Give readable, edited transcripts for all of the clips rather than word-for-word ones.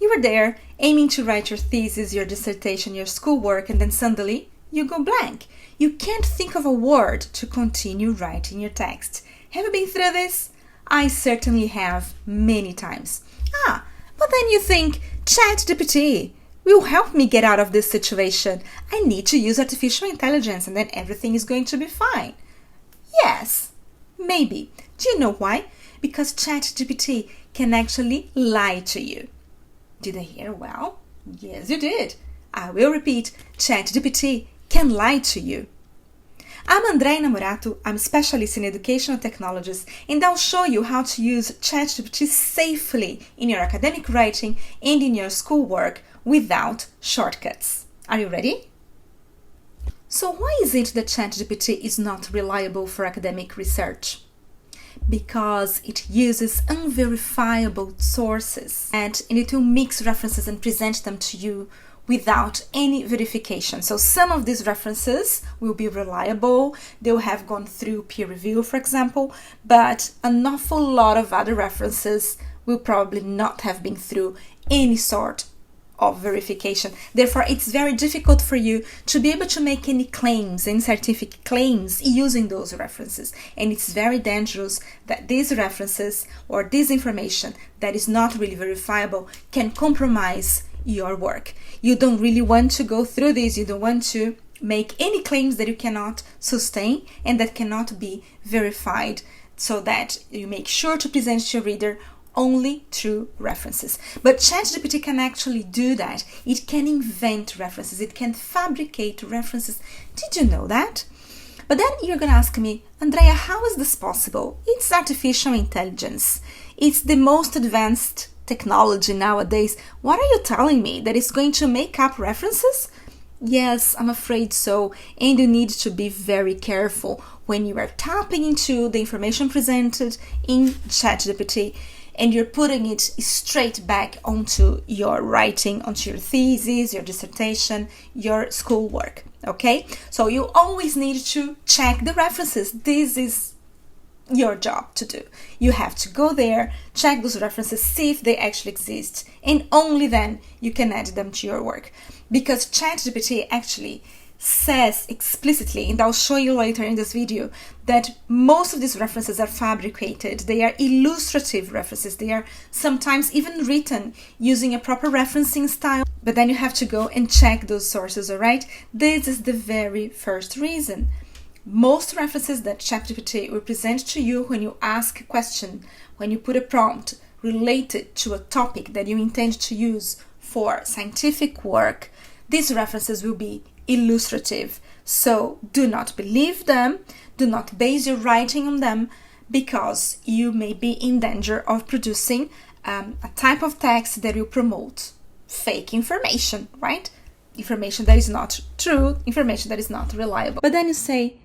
You are there, aiming to write your thesis, your dissertation, your schoolwork, and then suddenly you go blank. You can't think of a word to continue writing your text. Have you been through this? I certainly have, many times. But then you think, ChatGPT will help me get out of this situation. I need to use artificial intelligence and then everything is going to be fine. Yes, maybe. Do you know why? Because ChatGPT can actually lie to you. Did I hear well? Yes, you did. I will repeat, ChatGPT can lie to you. I'm Andrea Namorato, I'm a specialist in educational technologies, and I'll show you how to use ChatGPT safely in your academic writing and in your schoolwork without shortcuts. Are you ready? So why is it that ChatGPT is not reliable for academic research? Because it uses unverifiable sources and it will mix references and present them to you without any verification. So some of these references will be reliable, they'll have gone through peer review, for example, but an awful lot of other references will probably not have been through any sort of verification. Therefore, it's very difficult for you to be able to make any claims, any scientific claims using those references. And it's very dangerous that these references or this information that is not really verifiable can compromise your work. You don't really want to go through this. You don't want to make any claims that you cannot sustain and that cannot be verified, so that you make sure to present to your reader only true references. But ChatGPT can actually do that. It can invent references. It can fabricate references. Did you know that? But then you're going to ask me, Andrea, how is this possible? It's artificial intelligence. It's the most advanced technology nowadays. What are you telling me? That it's going to make up references? Yes, I'm afraid so. And you need to be very careful when you are tapping into the information presented in ChatGPT and you're putting it straight back onto your writing, onto your thesis, your dissertation, your schoolwork. Okay? So you always need to check the references. This is your job to do. You have to go there, check those references, see if they actually exist, and only then you can add them to your work. Because ChatGPT actually says explicitly, and I'll show you later in this video, that most of these references are fabricated. They are illustrative references. They are sometimes even written using a proper referencing style, but then you have to go and check those sources, all right? This is the very first reason. Most references that ChatGPT will present to you when you ask a question, when you put a prompt related to a topic that you intend to use for scientific work, these references will be illustrative. So do not believe them, do not base your writing on them, because you may be in danger of producing a type of text that will promote fake information, right? Information that is not true, information that is not reliable. But then you say,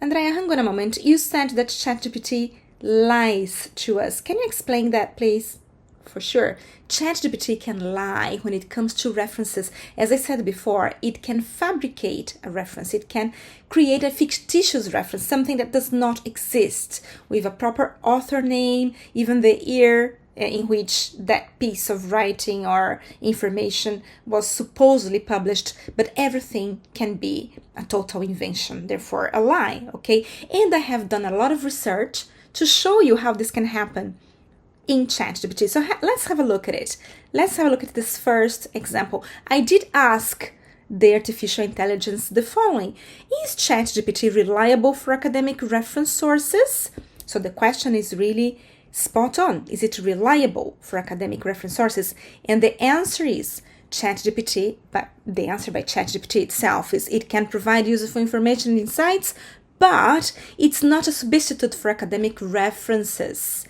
Andrea, hang on a moment. You said that ChatGPT lies to us. Can you explain that, please? For sure. ChatGPT can lie when it comes to references. As I said before, it can fabricate a reference. It can create a fictitious reference, something that does not exist, with a proper author name, even the year in which that piece of writing or information was supposedly published, but everything can be a total invention, therefore a lie, okay? And I have done a lot of research to show you how this can happen in ChatGPT. So let's have a look at it. Let's have a look at this first example. I did ask the artificial intelligence the following: is ChatGPT reliable for academic reference sources? So the question is really spot on. Is it reliable for academic reference sources? And the answer is ChatGPT, but the answer by ChatGPT itself is it can provide useful information and insights, but it's not a substitute for academic references.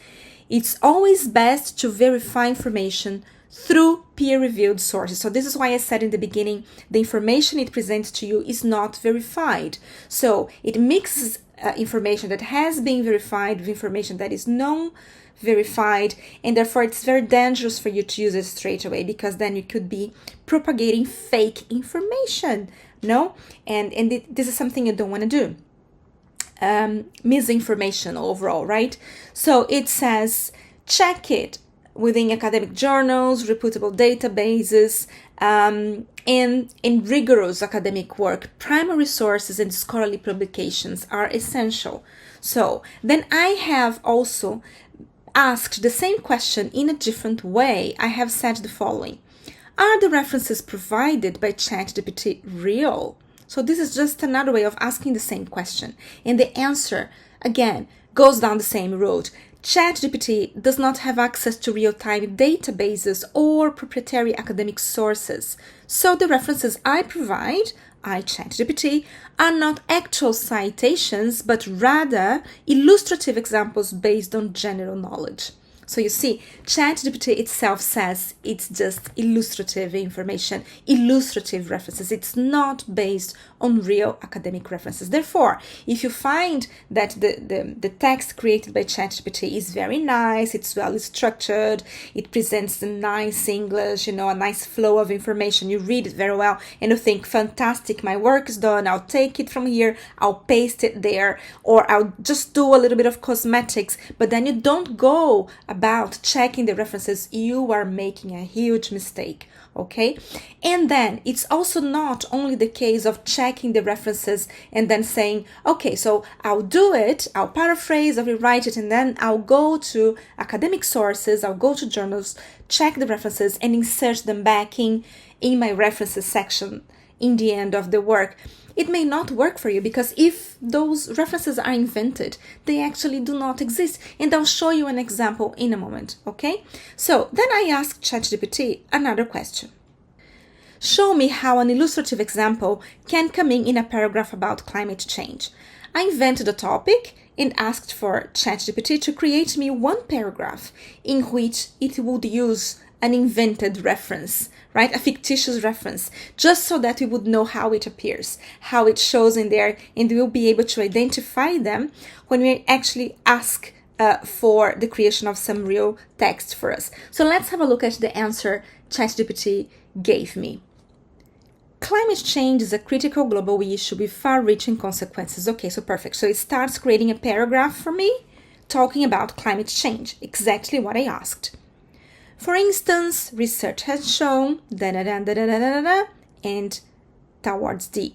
It's always best to verify information through peer-reviewed sources. So this is why I said in the beginning, the information it presents to you is not verified. So it mixes information that has been verified with information that is non-verified, and therefore it's very dangerous for you to use it straight away, because then you could be propagating fake information, no? And this is something you don't want to do. Misinformation overall, right? So it says, check it. within academic journals, reputable databases, and in rigorous academic work, primary sources and scholarly publications are essential. So then I have also asked the same question in a different way. I have said the following: are the references provided by ChatGPT real? So this is just another way of asking the same question. And the answer, again, goes down the same road. ChatGPT does not have access to real-time databases or proprietary academic sources. So the references I provide, ChatGPT, are not actual citations, but rather illustrative examples based on general knowledge. So you see, ChatGPT itself says it's just illustrative information, illustrative references. It's not based on real academic references. Therefore, if you find that the text created by ChatGPT is very nice, it's well structured, it presents a nice English, a nice flow of information, you read it very well, and you think, fantastic, my work is done, I'll take it from here, I'll paste it there, or I'll just do a little bit of cosmetics, but then you don't go about checking the references, you are making a huge mistake, okay? And then it's also not only the case of checking the references and then saying, okay, so I'll do it, I'll paraphrase, I'll rewrite it, and then I'll go to academic sources, I'll go to journals, check the references, and insert them back in my references section in the end of the work. It may not work for you, because if those references are invented, they actually do not exist. And I'll show you an example in a moment, okay? So then I asked ChatGPT another question. Show me how an illustrative example can come in a paragraph about climate change. I invented a topic and asked for ChatGPT to create me one paragraph in which it would use an invented reference, right? A fictitious reference, just so that we would know how it appears, how it shows in there, and we'll be able to identify them when we actually ask for the creation of some real text for us. So let's have a look at the answer ChatGPT gave me. Climate change is a critical global issue with far-reaching consequences. Okay, so perfect. So it starts creating a paragraph for me talking about climate change, exactly what I asked. For instance, research has shown, and towards the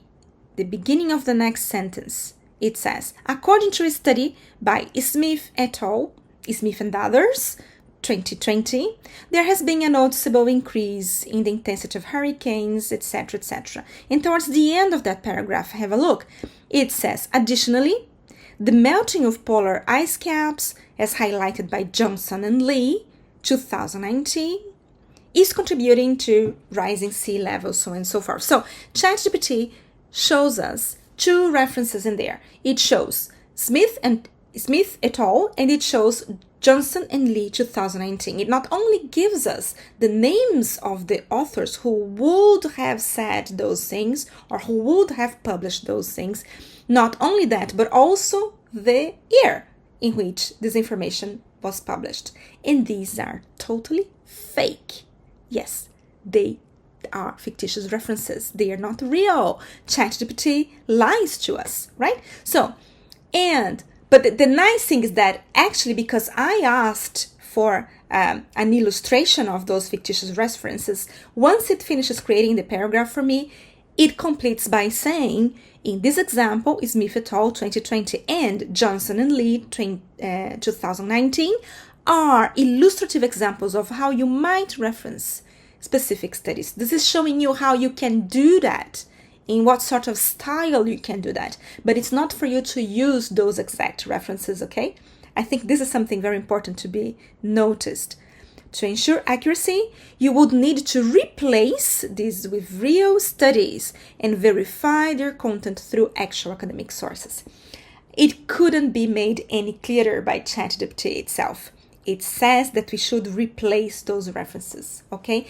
beginning of the next sentence, it says, according to a study by Smith et al., Smith and others, 2020, there has been a noticeable increase in the intensity of hurricanes, etc., etc. And towards the end of that paragraph, have a look. It says, additionally, the melting of polar ice caps, as highlighted by Johnson and Lee, 2019, is contributing to rising sea levels, so on and so forth. So ChatGPT shows us two references in there. It shows Smith et al. And it shows Johnson and Lee 2019. It not only gives us the names of the authors who would have said those things or who would have published those things, not only that, but also the year in which this information was published. And these are totally fake. Yes, they are fictitious references. They are not real. ChatGPT lies to us, right? So, but the nice thing is that actually, because I asked for an illustration of those fictitious references, once it finishes creating the paragraph for me, it completes by saying, in this example, Smith et al. 2020 and Johnson and Lee 2019 are illustrative examples of how you might reference specific studies. This is showing you how you can do that, in what sort of style you can do that. But it's not for you to use those exact references, okay? I think this is something very important to be noticed. To ensure accuracy, you would need to replace these with real studies and verify their content through actual academic sources. It couldn't be made any clearer by ChatGPT itself. It says that we should replace those references, okay?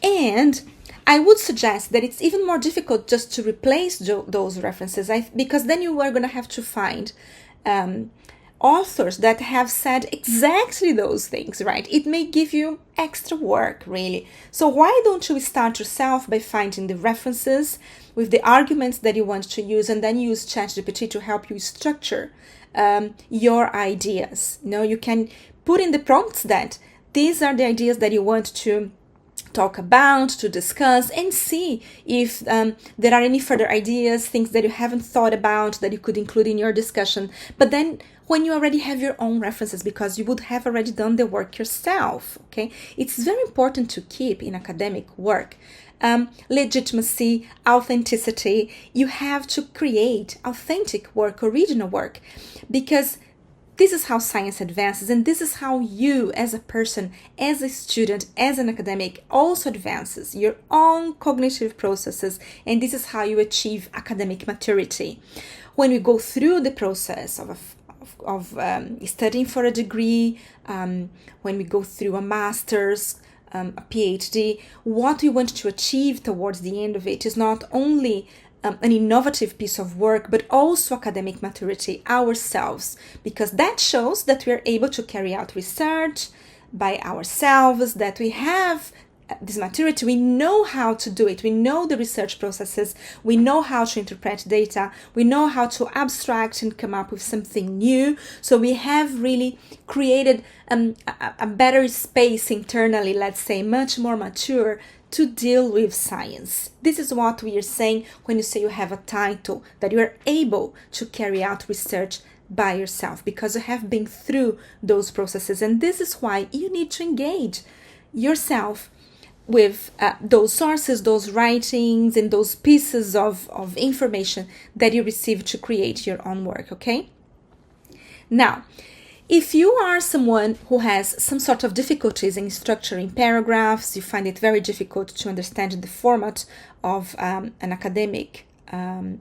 And I would suggest that it's even more difficult just to replace those references, because then you are going to have to find authors that have said exactly those things, right? It may give you extra work, really. So why don't you start yourself by finding the references with the arguments that you want to use, and then use ChatGPT to help you structure your ideas. You can put in the prompts that these are the ideas that you want to talk about, to discuss, and see if there are any further ideas, things that you haven't thought about that you could include in your discussion. But then when you already have your own references, because you would have already done the work yourself, okay? It's very important to keep in academic work legitimacy, authenticity. You have to create authentic work, original work, because this is how science advances, and this is how you as a person, as a student, as an academic also advances your own cognitive processes, and this is how you achieve academic maturity. When we go through the process of studying for a degree, when we go through a master's, a PhD, what we want to achieve towards the end of it is not only an innovative piece of work, but also academic maturity ourselves, because that shows that we are able to carry out research by ourselves, that we have this maturity, we know how to do it, we know the research processes, we know how to interpret data, we know how to abstract and come up with something new. So we have really created a better space internally, let's say, much more mature to deal with science. This is what we are saying when you say you have a title, that you are able to carry out research by yourself, because you have been through those processes. And this is why you need to engage yourself with those sources, those writings, and those pieces of information that you receive to create your own work, okay? Now, if you are someone who has some sort of difficulties in structuring paragraphs, you find it very difficult to understand the format of an academic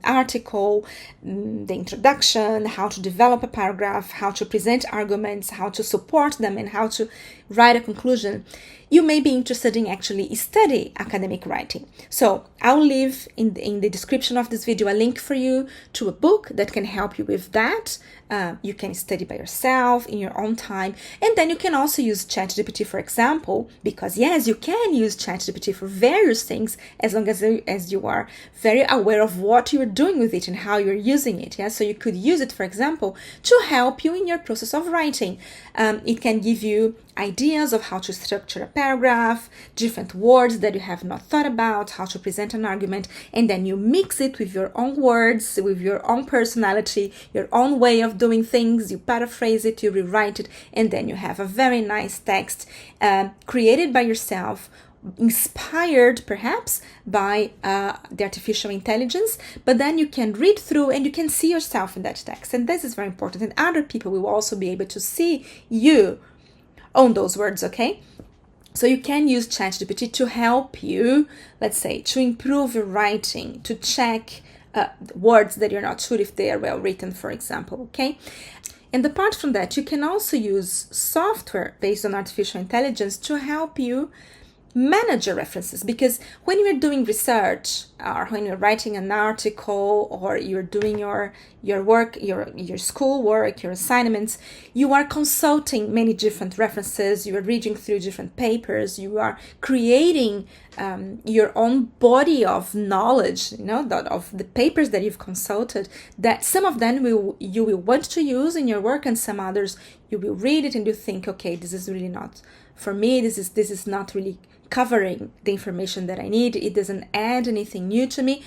article, the introduction, how to develop a paragraph, how to present arguments, how to support them, and how to write a conclusion, you may be interested in actually study academic writing. So I'll leave in the description of this video a link for you to a book that can help you with that. You can study by yourself in your own time, and then you can also use ChatGPT, for example, because yes, you can use ChatGPT for various things as long as you are very aware of what you're doing with it and how you're using it. Yeah, so you could use it, for example, to help you in your process of writing. It can give you ideas of how to structure a paragraph, different words that you have not thought about, how to present an argument, and then you mix it with your own words, with your own personality, your own way of doing things, you paraphrase it, you rewrite it, and then you have a very nice text created by yourself, inspired perhaps by the artificial intelligence, but then you can read through and you can see yourself in that text. And this is very important, and other people will also be able to see you on those words, okay? So you can use ChatGPT to help you, let's say, to improve your writing, to check words that you're not sure if they are well written, for example, okay? And apart from that, you can also use software based on artificial intelligence to help you manage your references, because when you're doing research or when you're writing an article or you're doing your work, your school work, your assignments, you are consulting many different references, you are reading through different papers, you are creating your own body of knowledge, you know, of the papers that you've consulted, that some of them you will want to use in your work, and some others you will read it and you think, okay, this is really not for me, this is not really covering the information that I need, it doesn't add anything new to me.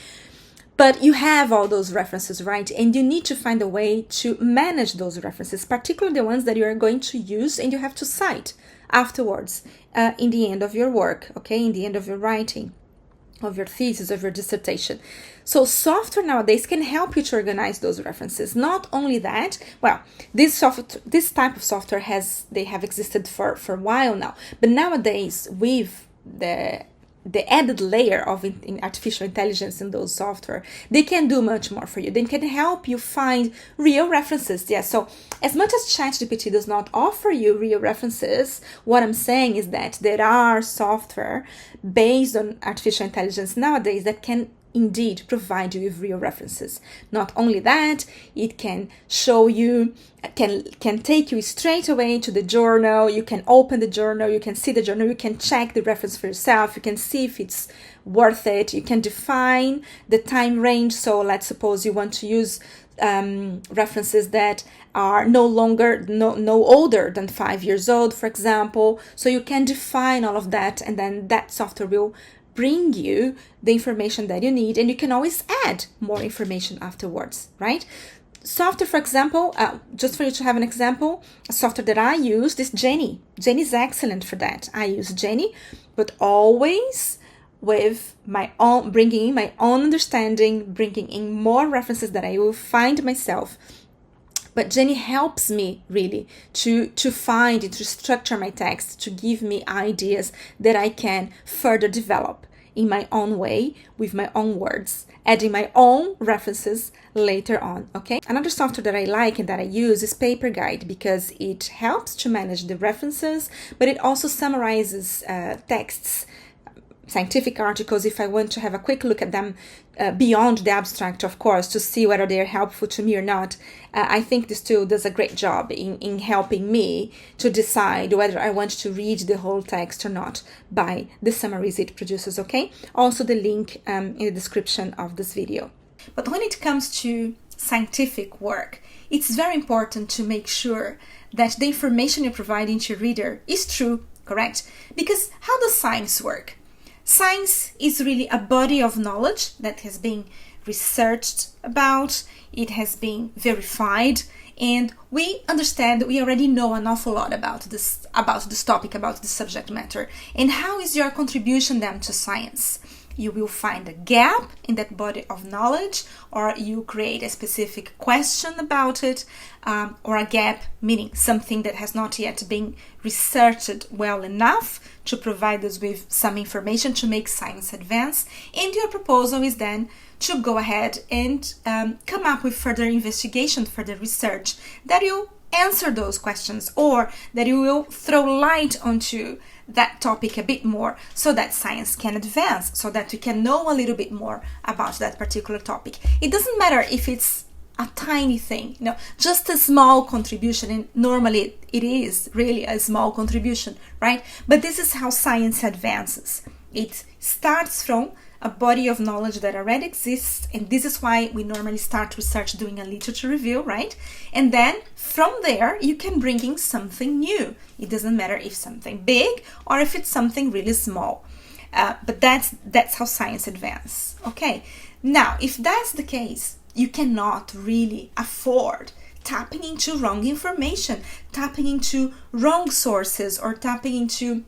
But you have all those references, right? And you need to find a way to manage those references, particularly the ones that you are going to use and you have to cite afterwards in the end of your work, okay, in the end of your writing, of your thesis, of your dissertation. So software nowadays can help you to organize those references. Not only that, well, this type of software they have existed for a while now, but nowadays with the added layer of in artificial intelligence in those software, they can do much more for you. They can help you find real references. Yeah, so as much as ChatGPT does not offer you real references, what I'm saying is that there are software based on artificial intelligence nowadays that can indeed provide you with real references. Not only that, it can show you, can take you straight away to the journal. You can open the journal, you can see the journal, you can check the reference for yourself, you can see if it's worth it, you can define the time range. So let's suppose you want to use references that are no older than 5 years old, for example. So you can define all of that, and then that software will bring you the information that you need, and you can always add more information afterwards, right? Software, for example, just for you to have an example, a software that I use is Jenny. Jenny is excellent for that. I use Jenny, but always with my own, bringing in my own understanding, bringing in more references that I will find myself. But Jenny helps me really to find and to structure my text, to give me ideas that I can further develop in my own way, with my own words, adding my own references later on, okay? Another software that I like and that I use is Paper Guide, because it helps to manage the references, but it also summarizes texts, scientific articles, if I want to have a quick look at them beyond the abstract, of course, to see whether they're helpful to me or not. I think this tool does a great job in helping me to decide whether I want to read the whole text or not by the summaries it produces, okay? Also the link in the description of this video. But when it comes to scientific work, it's very important to make sure that the information you're providing to your reader is true, correct? Because how does science work? Science is really a body of knowledge that has been researched about, it has been verified, and we understand, we already know an awful lot about this topic, about this subject matter. And how is your contribution then to science? You will find a gap in that body of knowledge, or you create a specific question about it, or a gap meaning something that has not yet been researched well enough to provide us with some information to make science advance. And your proposal is then to go ahead and come up with further investigation, further research that will answer those questions, or that you will throw light onto that topic a bit more, so that science can advance, so that we can know a little bit more about that particular topic. It doesn't matter if it's a tiny thing, just a small contribution, and normally it is really a small contribution, right? But this is how science advances. It starts from a body of knowledge that already exists, and this is why we normally start research doing a literature review, right? And then from there you can bring in something new. It doesn't matter if something big or if it's something really small, but that's how science advances. Okay, now if that's the case, you cannot really afford tapping into wrong information, tapping into wrong sources, or tapping into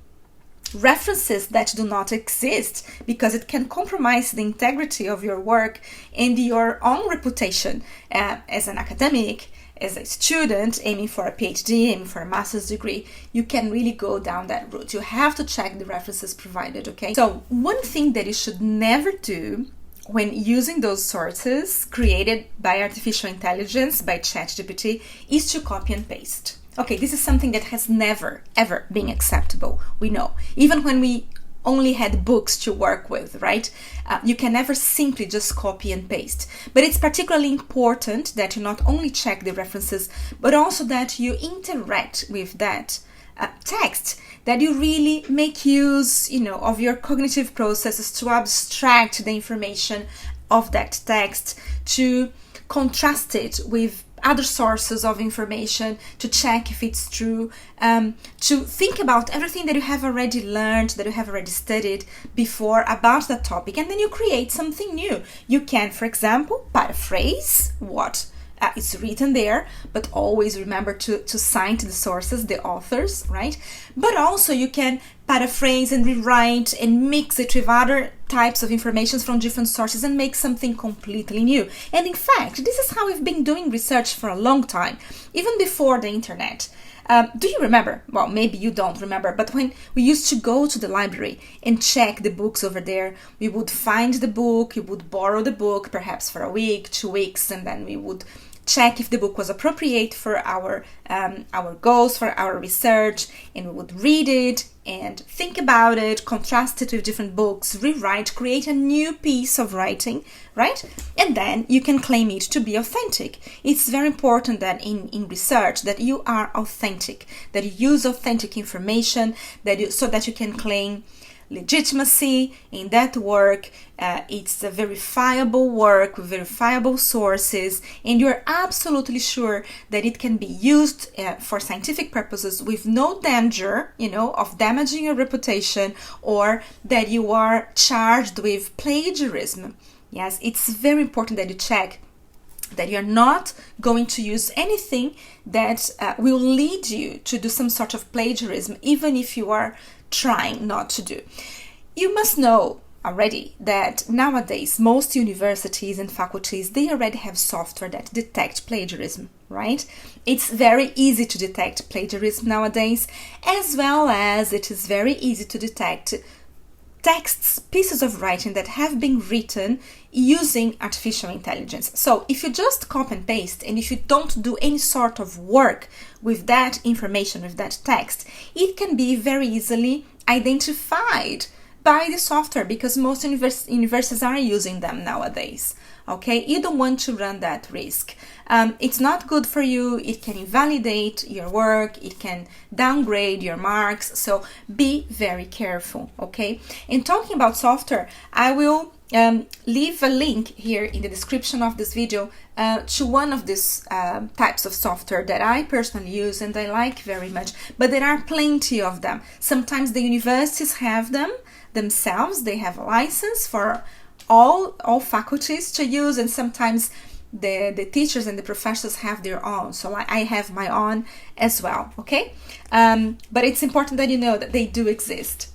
references that do not exist, because it can compromise the integrity of your work and your own reputation as an academic, as a student aiming for a PhD, aiming for a master's degree. You can really go down that route. You have to check the references provided, okay? So one thing that you should never do when using those sources created by artificial intelligence, by ChatGPT, is to copy and paste. Okay, this is something that has never, ever been acceptable, we know. Even when we only had books to work with, right? You can never simply just copy and paste. But it's particularly important that you not only check the references, but also that you interact with that text, that you really make use, of your cognitive processes to abstract the information of that text, to contrast it with other sources of information, to check if it's true, to think about everything that you have already learned, that you have already studied before about that topic, and then you create something new. You can, for example, paraphrase what is written there, but always remember to cite the sources, the authors, right? But also you can paraphrase and rewrite and mix it with other types of information from different sources and make something completely new. And in fact, this is how we've been doing research for a long time, even before the internet. Do you remember? Well, maybe you don't remember, but when we used to go to the library and check the books over there, we would find the book, we would borrow the book, perhaps for a week, 2 weeks, and then we would check if the book was appropriate for our goals, for our research, and we would read it and think about it, contrast it with different books, rewrite, create a new piece of writing, right? And then you can claim it to be authentic. It's very important that in research that you are authentic, that you use authentic information, so that you can claim legitimacy in that work. It's a verifiable work with verifiable sources, and you're absolutely sure that it can be used for scientific purposes with no danger, of damaging your reputation, or that you are charged with plagiarism. Yes, it's very important that you check that you're not going to use anything that will lead you to do some sort of plagiarism, even if you are trying not to do. You must know already that nowadays most universities and faculties, they already have software that detect plagiarism, right? It's very easy to detect plagiarism nowadays, as well as it is very easy to detect texts, pieces of writing that have been written using artificial intelligence. So if you just copy and paste, and if you don't do any sort of work with that information, with that text, it can be very easily identified by the software, because most universities are using them nowadays. Okay, you don't want to run that risk. It's not good for you. It can invalidate your work. It can downgrade your marks. So be very careful. Okay. And talking about software, I will leave a link here in the description of this video to one of these types of software that I personally use and I like very much. But there are plenty of them. Sometimes the universities have them themselves. They have a license for all faculties to use, and sometimes the teachers and the professors have their own. So I have my own as well. Okay, but it's important that you know that they do exist.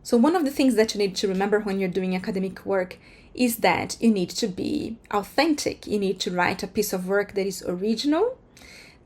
So one of the things that you need to remember when you're doing academic work is that you need to be authentic. You need to write a piece of work that is original,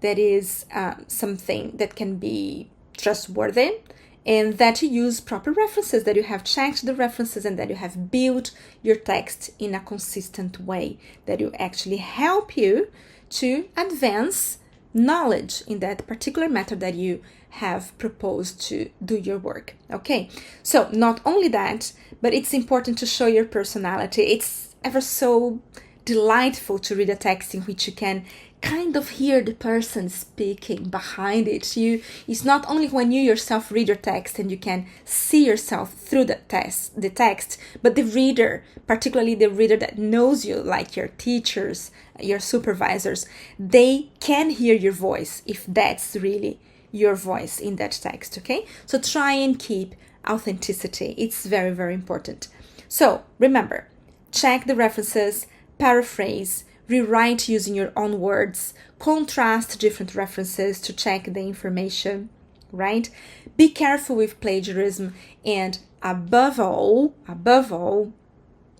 that is something that can be trustworthy, and that you use proper references, that you have checked the references, and that you have built your text in a consistent way, that will actually help you to advance knowledge in that particular matter that you have proposed to do your work. Okay, so not only that, but it's important to show your personality. It's ever so delightful to read a text in which you can kind of hear the person speaking behind it. It's not only when you yourself read your text and you can see yourself through the text, but the reader, particularly the reader that knows you, like your teachers, your supervisors, they can hear your voice if that's really your voice in that text. Okay, so try and keep authenticity. It's very, very important. So remember, check the references, paraphrase, rewrite using your own words, contrast different references to check the information, right? Be careful with plagiarism, and above all,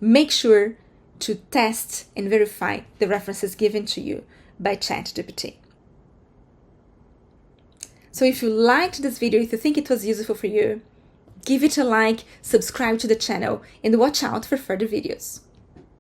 make sure to test and verify the references given to you by ChatGPT. So if you liked this video, if you think it was useful for you, give it a like, subscribe to the channel, and watch out for further videos.